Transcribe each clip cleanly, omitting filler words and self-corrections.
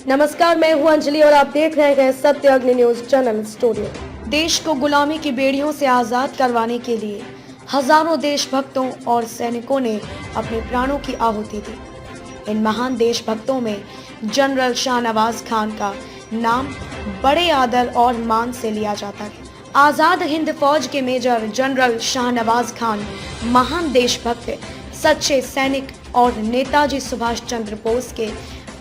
नमस्कार, मैं हूं अंजलि और आप देख रहे हैं सत्य अग्नि न्यूज चैनल स्टूडियो। देश को गुलामी की बेड़ियों से आजाद करवाने के लिए हजारों देशभक्तों और सैनिकों ने अपने प्राणों की आहुति दी। इन महान देशभक्तों में जनरल शाहनवाज खान का नाम बड़े आदर और मान से लिया जाता है। आजाद हिंद फौज के मेजर जनरल शाहनवाज खान महान देशभक्त, सच्चे सैनिक और नेताजी सुभाष चंद्र बोस के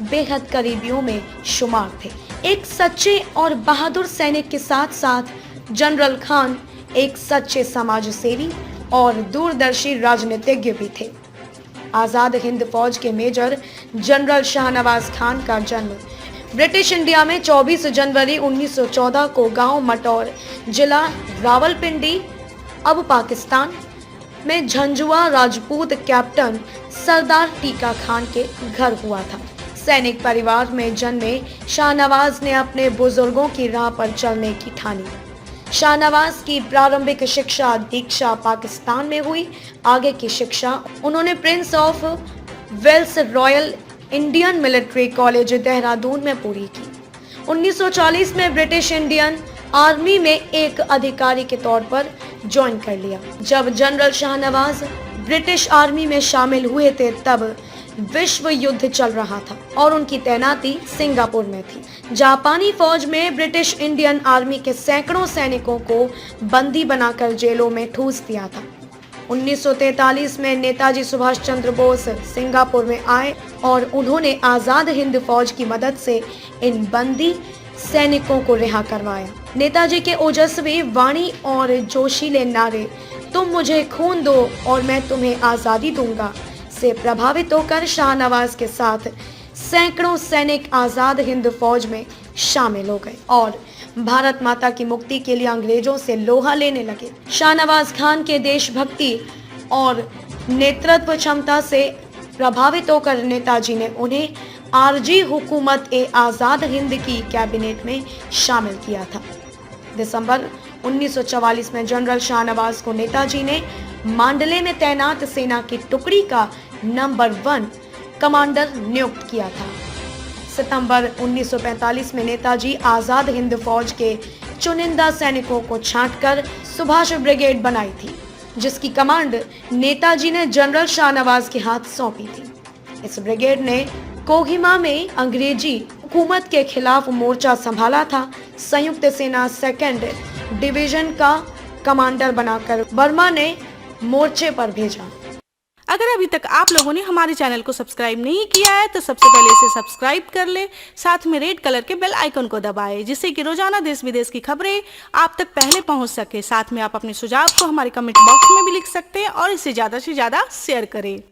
बेहद करीबियों में शुमार थे। एक सच्चे और बहादुर सैनिक के साथ साथ जनरल खान एक सच्चे समाज सेवी और दूरदर्शी राजनीतिज्ञ भी थे। आजाद हिंद फौज के मेजर जनरल शाहनवाज खान का जन्म ब्रिटिश इंडिया में 24 जनवरी 1914 को गांव मटौर, जिला रावलपिंडी, अब पाकिस्तान में झंझुआ राजपूत कैप्टन सरदार टीका खान के घर हुआ था। सैनिक परिवार में जन्मे शाहनवाज ने अपने बुजुर्गों की राह पर चलने की ठानी। शाहनवाज की प्रारंभिक शिक्षा दीक्षा पाकिस्तान में हुई। आगे की शिक्षा उन्होंने prince of Wales royal Indian military college Dehradun में पूरी की। 1940 में ब्रिटिश इंडियन आर्मी में एक अधिकारी के तौर पर ज्वाइन कर लिया। जब जनरल शाहनवाज ब्रिटिश आर्मी में शामिल हुए थे तब विश्व युद्ध चल रहा था और उनकी तैनाती सिंगापुर में थी। जापानी फौज में ब्रिटिश इंडियन आर्मी के सैकड़ों सैनिकों को बंदी बनाकर जेलों में ठूस दिया था। 1943 में नेताजी सुभाष चंद्र बोस सिंगापुर में आए और उन्होंने आजाद हिंद फौज की मदद से इन बंदी सैनिकों को रिहा करवाया। नेताजी के ओजस्वी वाणी और जोशीले नारे, तुम मुझे खून दो और मैं तुम्हें आजादी दूंगा, से प्रभावित होकर शाहनवाज के साथ सैकड़ों सैनिक आजाद हिंद फौज में शामिल हो गए और भारत माता की मुक्ति के लिए अंग्रेजों से लोहा लेने लगे। शाहनवाज खान के देशभक्ति और नेतृत्व क्षमता से प्रभावित होकर नेताजी ने उन्हें आरजी हुकूमत ए आजाद हिंद की कैबिनेट में शामिल किया था। दिसंबर 1944 में जनरल शाहनवाज को नेताजी ने मांडले में तैनात सेना की टुकड़ी का नंबर 1 कमांडर नियुक्त किया था। सितंबर 1945 में नेताजी आजाद हिंद फौज के चुनिंदा सैनिकों को छांटकर सुभाष ब्रिगेड बनाई थी, जिसकी कमांड नेताजी ने जनरल शाहनवाज के हाथ सौंपी थी। इस ब्रिगेड ने कोहिमा में अंग्रेजी हुकूमत के खिलाफ मोर्चा संभाला था। संयुक्त सेना 2nd डिवीजन का कमांडर बनाकर बर्मा ने मोर्चे पर भेजा। अगर अभी तक आप लोगों ने हमारे चैनल को सब्सक्राइब नहीं किया है तो सबसे पहले इसे सब्सक्राइब कर ले, साथ में रेड कलर के बेल आइकन को दबाएं, जिससे कि रोजाना देश विदेश की खबरें आप तक पहले पहुंच सके। साथ में आप अपने सुझाव को हमारे कमेंट बॉक्स में भी लिख सकते हैं और इसे ज़्यादा से ज़्यादा शेयर करें।